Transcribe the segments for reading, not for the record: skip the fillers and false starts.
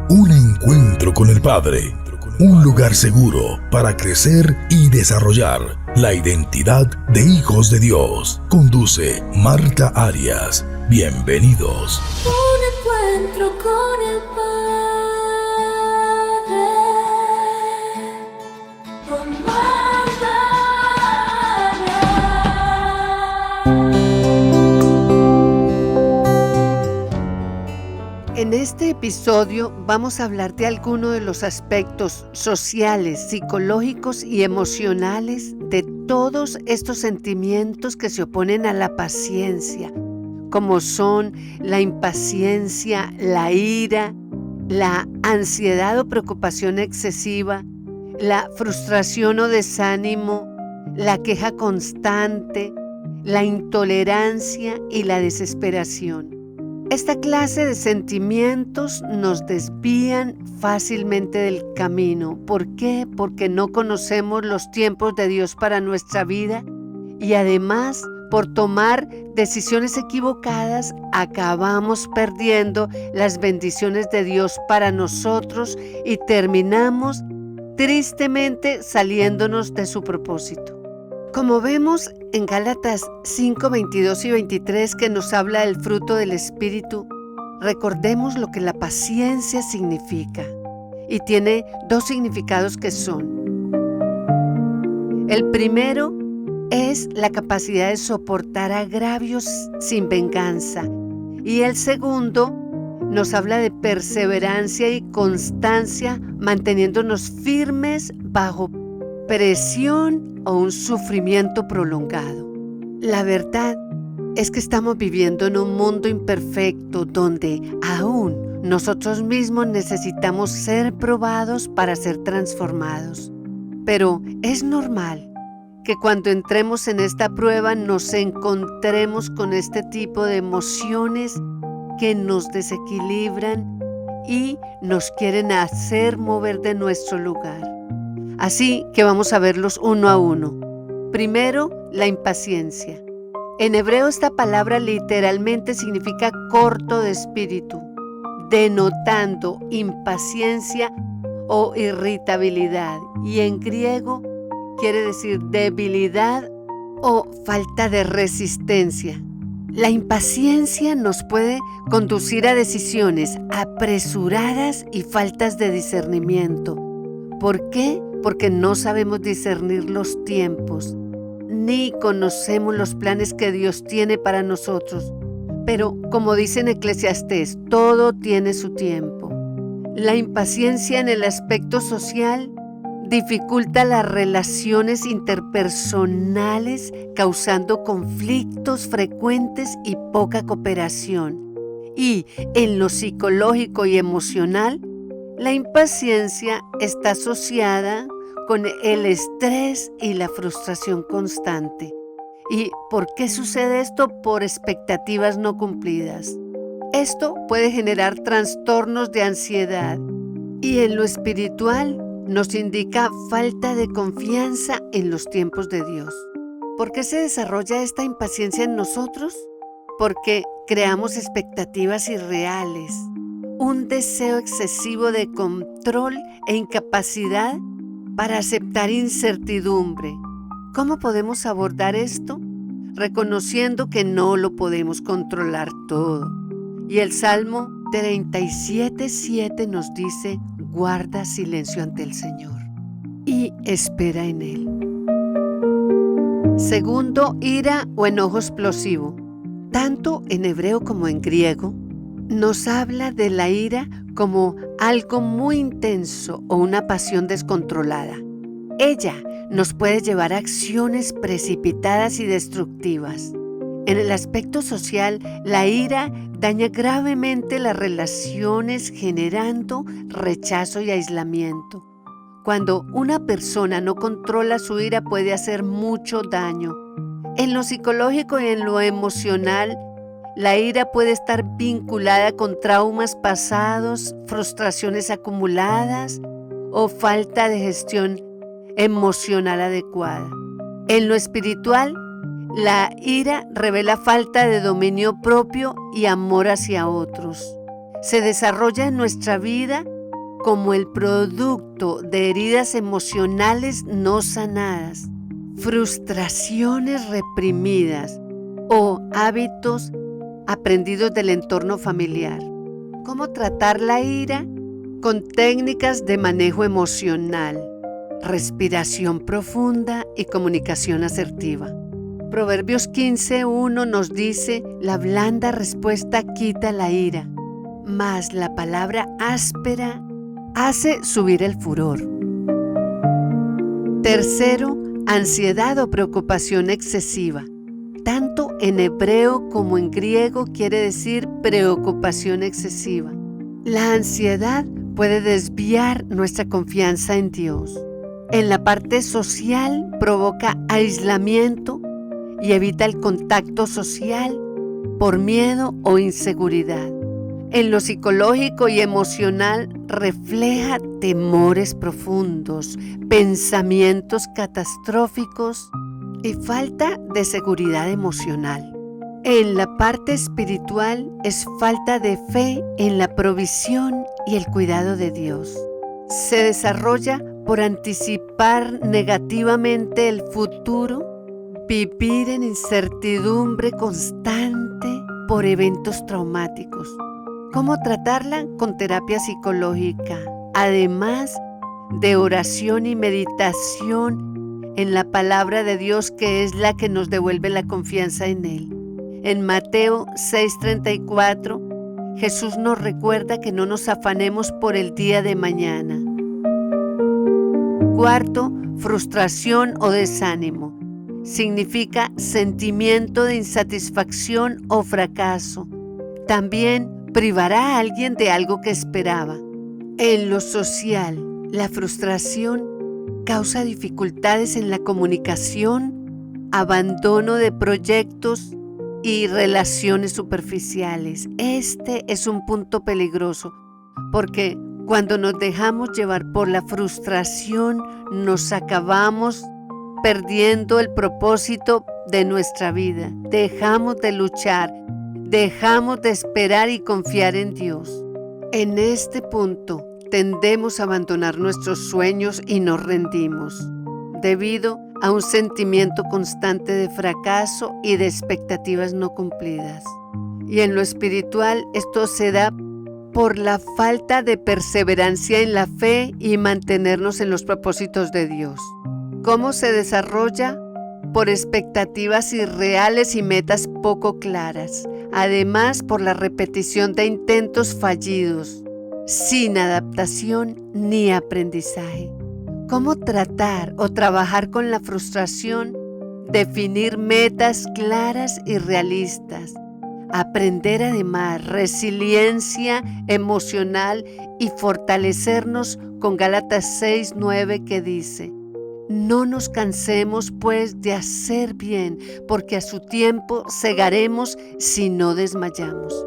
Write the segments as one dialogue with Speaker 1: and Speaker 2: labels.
Speaker 1: Un encuentro con el Padre. Un lugar seguro para crecer y desarrollar la identidad de hijos de Dios. Conduce Marta Arias. Bienvenidos.
Speaker 2: Un encuentro con el Padre. Con Marta
Speaker 3: Arias. En este episodio vamos a hablar de algunos de los aspectos sociales, psicológicos y emocionales de todos estos sentimientos que se oponen a la paciencia, como son la impaciencia, la ira, la ansiedad o preocupación excesiva, la frustración o desánimo, la queja constante, la intolerancia y la desesperación. Esta clase de sentimientos nos desvían fácilmente del camino. ¿Por qué? Porque no conocemos los tiempos de Dios para nuestra vida y además, por tomar decisiones equivocadas, acabamos perdiendo las bendiciones de Dios para nosotros y terminamos tristemente saliéndonos de su propósito. Como vemos en Gálatas 5, 22 y 23, que nos habla del fruto del Espíritu, recordemos lo que la paciencia significa. Y tiene dos significados que son: el primero es la capacidad de soportar agravios sin venganza. Y el segundo nos habla de perseverancia y constancia, manteniéndonos firmes bajo presión o un sufrimiento prolongado. La verdad es que estamos viviendo en un mundo imperfecto donde aún nosotros mismos necesitamos ser probados para ser transformados. Pero es normal que cuando entremos en esta prueba nos encontremos con este tipo de emociones que nos desequilibran y nos quieren hacer mover de nuestro lugar. Así que vamos a verlos uno a uno. Primero, la impaciencia. En hebreo esta palabra literalmente significa corto de espíritu, denotando impaciencia o irritabilidad. Y en griego quiere decir debilidad o falta de resistencia. La impaciencia nos puede conducir a decisiones apresuradas y faltas de discernimiento. ¿Por qué? Porque no sabemos discernir los tiempos, ni conocemos los planes que Dios tiene para nosotros. Pero, como dice en Eclesiastés, todo tiene su tiempo. La impaciencia en el aspecto social dificulta las relaciones interpersonales, causando conflictos frecuentes y poca cooperación. Y en lo psicológico y emocional, la impaciencia está asociada con el estrés y la frustración constante. ¿Y por qué sucede esto? Por expectativas no cumplidas. Esto puede generar trastornos de ansiedad y en lo espiritual nos indica falta de confianza en los tiempos de Dios. ¿Por qué se desarrolla esta impaciencia en nosotros? Porque creamos expectativas irreales, un deseo excesivo de control e incapacidad para aceptar incertidumbre. ¿Cómo podemos abordar esto? Reconociendo que no lo podemos controlar todo. Y el Salmo 37:7 nos dice: guarda silencio ante el Señor y espera en Él. Segundo, ira o enojo explosivo. Tanto en hebreo como en griego, nos habla de la ira como algo muy intenso o una pasión descontrolada. Ella nos puede llevar a acciones precipitadas y destructivas. En el aspecto social, la ira daña gravemente las relaciones, generando rechazo y aislamiento. Cuando una persona no controla su ira, puede hacer mucho daño. En lo psicológico y en lo emocional, la ira puede estar vinculada con traumas pasados, frustraciones acumuladas o falta de gestión emocional adecuada. En lo espiritual, la ira revela falta de dominio propio y amor hacia otros. Se desarrolla en nuestra vida como el producto de heridas emocionales no sanadas, frustraciones reprimidas o hábitos aprendidos del entorno familiar. ¿Cómo tratar la ira? Con técnicas de manejo emocional, respiración profunda y comunicación asertiva. Proverbios 15:1 nos dice: la blanda respuesta quita la ira, mas la palabra áspera hace subir el furor. Tercero, ansiedad o preocupación excesiva. Tanto en hebreo como en griego quiere decir preocupación excesiva. La ansiedad puede desviar nuestra confianza en Dios. En la parte social provoca aislamiento y evita el contacto social por miedo o inseguridad. En lo psicológico y emocional refleja temores profundos, pensamientos catastróficos y falta de seguridad emocional. En la parte espiritual es falta de fe en la provisión y el cuidado de Dios. Se desarrolla por anticipar negativamente el futuro, vivir en incertidumbre constante por eventos traumáticos. ¿Cómo tratarla? Con terapia psicológica, además de oración y meditación en la palabra de Dios, que es la que nos devuelve la confianza en Él. En Mateo 6:34, Jesús nos recuerda que no nos afanemos por el día de mañana. Cuarto, frustración o desánimo. Significa sentimiento de insatisfacción o fracaso. También privará a alguien de algo que esperaba. En lo social, la frustración causa dificultades en la comunicación, abandono de proyectos y relaciones superficiales. Este es un punto peligroso porque cuando nos dejamos llevar por la frustración, nos acabamos perdiendo el propósito de nuestra vida. Dejamos de luchar, dejamos de esperar y confiar en Dios. En este punto, tendemos a abandonar nuestros sueños y nos rendimos, debido a un sentimiento constante de fracaso y de expectativas no cumplidas. Y en lo espiritual, esto se da por la falta de perseverancia en la fe y mantenernos en los propósitos de Dios. ¿Cómo se desarrolla? Por expectativas irreales y metas poco claras. Además, por la repetición de intentos fallidos, sin adaptación ni aprendizaje. ¿Cómo tratar o trabajar con la frustración? Definir metas claras y realistas. Aprender además resiliencia emocional y fortalecernos con Gálatas 6:9 que dice: no nos cansemos pues de hacer bien, porque a su tiempo segaremos si no desmayamos.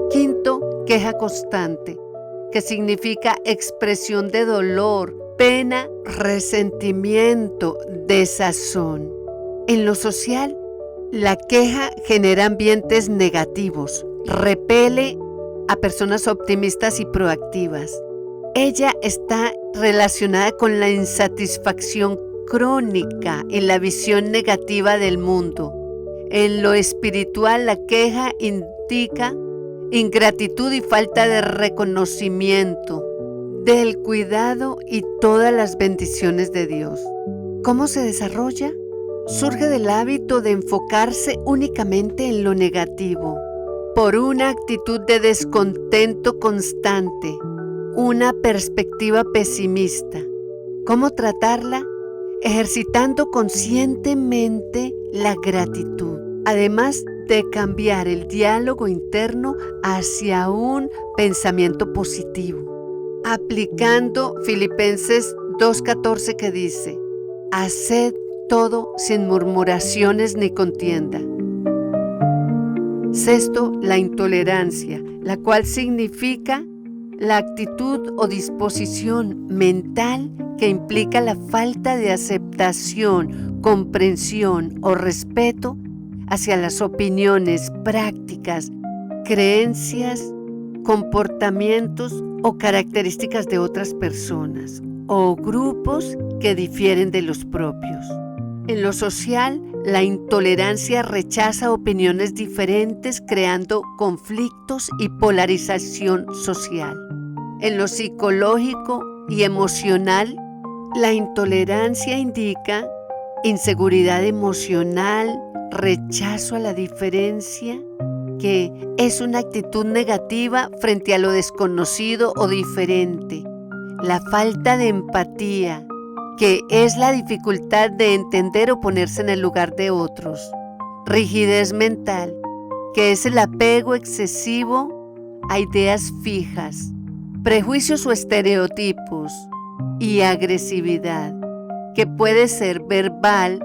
Speaker 3: Quinto, queja constante, que significa expresión de dolor, pena, resentimiento, desazón. En lo social, la queja genera ambientes negativos, repele a personas optimistas y proactivas. Ella está relacionada con la insatisfacción crónica y la visión negativa del mundo. En lo espiritual, la queja indica ingratitud y falta de reconocimiento del cuidado y todas las bendiciones de Dios. ¿Cómo se desarrolla? Surge del hábito de enfocarse únicamente en lo negativo, por una actitud de descontento constante, una perspectiva pesimista. ¿Cómo tratarla? Ejercitando conscientemente la gratitud, además de cambiar el diálogo interno hacia un pensamiento positivo, aplicando Filipenses 2:14 que dice: haced todo sin murmuraciones ni contienda. Sexto, la intolerancia, la cual significa la actitud o disposición mental que implica la falta de aceptación, comprensión o respeto hacia las opiniones, prácticas, creencias, comportamientos o características de otras personas o grupos que difieren de los propios. En lo social, la intolerancia rechaza opiniones diferentes, creando conflictos y polarización social. En lo psicológico y emocional, la intolerancia indica inseguridad emocional, rechazo a la diferencia, que es una actitud negativa frente a lo desconocido o diferente. La falta de empatía, que es la dificultad de entender o ponerse en el lugar de otros. Rigidez mental, que es el apego excesivo a ideas fijas. Prejuicios o estereotipos. Y agresividad, que puede ser verbal,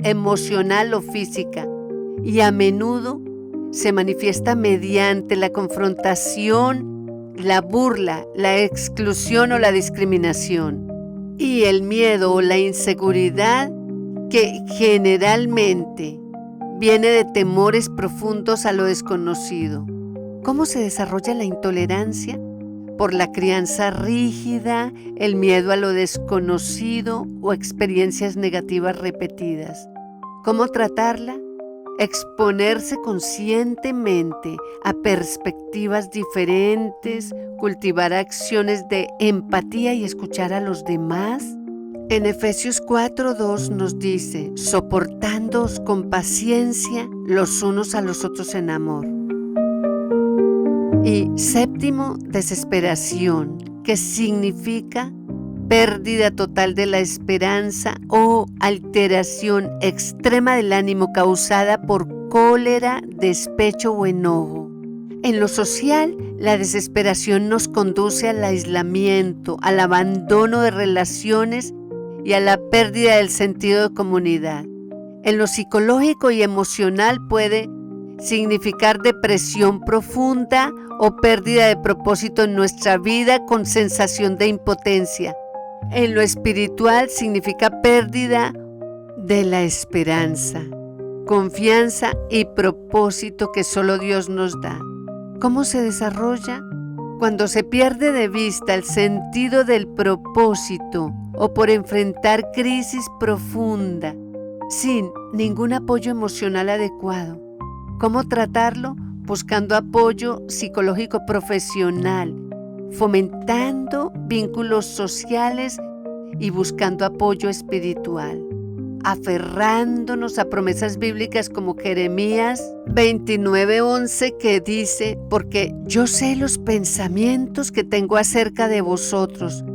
Speaker 3: emocional o física, y a menudo se manifiesta mediante la confrontación, la burla, la exclusión o la discriminación. Y el miedo o la inseguridad, que generalmente viene de temores profundos a lo desconocido. ¿Cómo se desarrolla la intolerancia? Por la crianza rígida, el miedo a lo desconocido o experiencias negativas repetidas. ¿Cómo tratarla? Exponerse conscientemente a perspectivas diferentes, cultivar acciones de empatía y escuchar a los demás. En Efesios 4:2 nos dice: soportándoos con paciencia los unos a los otros en amor. Y séptimo, desesperación, que significa pérdida total de la esperanza o alteración extrema del ánimo causada por cólera, despecho o enojo. En lo social, la desesperación nos conduce al aislamiento, al abandono de relaciones y a la pérdida del sentido de comunidad. En lo psicológico y emocional puede significar depresión profunda o pérdida de propósito en nuestra vida con sensación de impotencia. En lo espiritual significa pérdida de la esperanza, confianza y propósito que solo Dios nos da. ¿Cómo se desarrolla? Cuando se pierde de vista el sentido del propósito o por enfrentar crisis profunda sin ningún apoyo emocional adecuado. ¿Cómo tratarlo? Buscando apoyo psicológico profesional, fomentando vínculos sociales y buscando apoyo espiritual, aferrándonos a promesas bíblicas como Jeremías 29:11, que dice: porque yo sé los pensamientos que tengo acerca de vosotros,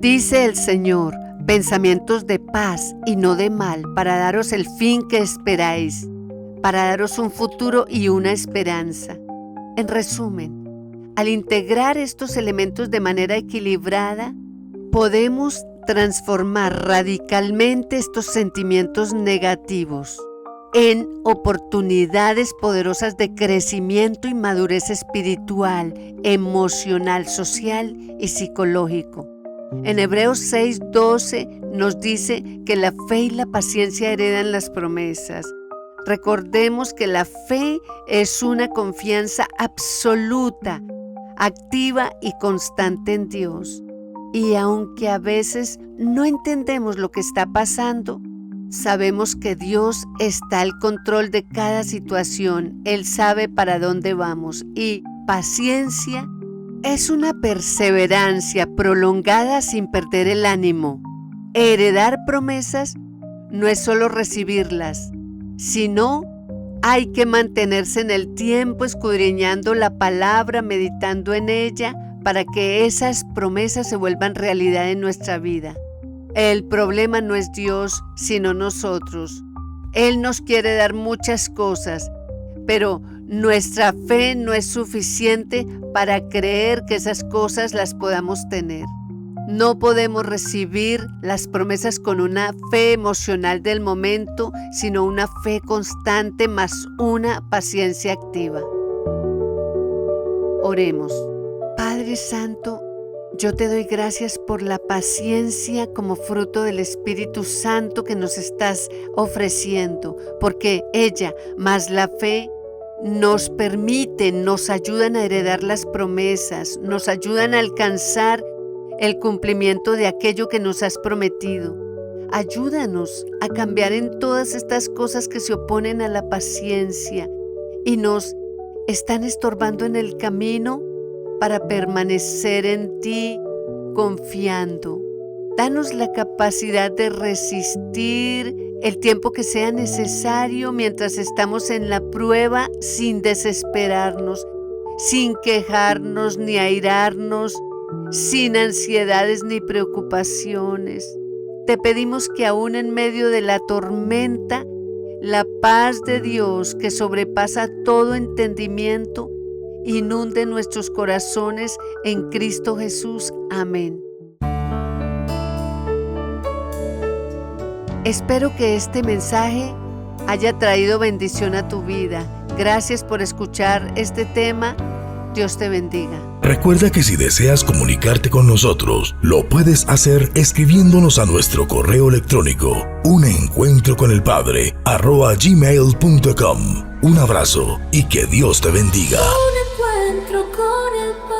Speaker 3: dice el Señor, pensamientos de paz y no de mal, para daros el fin que esperáis, para daros un futuro y una esperanza. En resumen, al integrar estos elementos de manera equilibrada, podemos transformar radicalmente estos sentimientos negativos en oportunidades poderosas de crecimiento y madurez espiritual, emocional, social y psicológico. En Hebreos 6:12 nos dice que la fe y la paciencia heredan las promesas. Recordemos que la fe es una confianza absoluta, activa y constante en Dios. Y aunque a veces no entendemos lo que está pasando, sabemos que Dios está al control de cada situación. Él sabe para dónde vamos. Y paciencia es una perseverancia prolongada sin perder el ánimo. Heredar promesas no es solo recibirlas, sino hay que mantenerse en el tiempo escudriñando la palabra, meditando en ella, para que esas promesas se vuelvan realidad en nuestra vida. El problema no es Dios, sino nosotros. Él nos quiere dar muchas cosas, pero nuestra fe no es suficiente para creer que esas cosas las podamos tener. No podemos recibir las promesas con una fe emocional del momento, sino una fe constante más una paciencia activa. Oremos. Padre Santo, yo te doy gracias por la paciencia como fruto del Espíritu Santo que nos estás ofreciendo, porque ella, más la fe, nos permiten, nos ayudan a heredar las promesas, nos ayudan a alcanzar el cumplimiento de aquello que nos has prometido. Ayúdanos a cambiar en todas estas cosas que se oponen a la paciencia y nos están estorbando en el camino para permanecer en ti confiando. Danos la capacidad de resistir el tiempo que sea necesario mientras estamos en la prueba sin desesperarnos, sin quejarnos ni airarnos, sin ansiedades ni preocupaciones. Te pedimos que aún en medio de la tormenta, la paz de Dios que sobrepasa todo entendimiento, inunde nuestros corazones en Cristo Jesús. Amén. Espero que este mensaje haya traído bendición a tu vida. Gracias por escuchar este tema. Dios te bendiga.
Speaker 1: Recuerda que si deseas comunicarte con nosotros, lo puedes hacer escribiéndonos a nuestro correo electrónico unencuentroconelpadre@gmail.com. Un abrazo y que Dios te bendiga.
Speaker 2: Un encuentro con el Padre.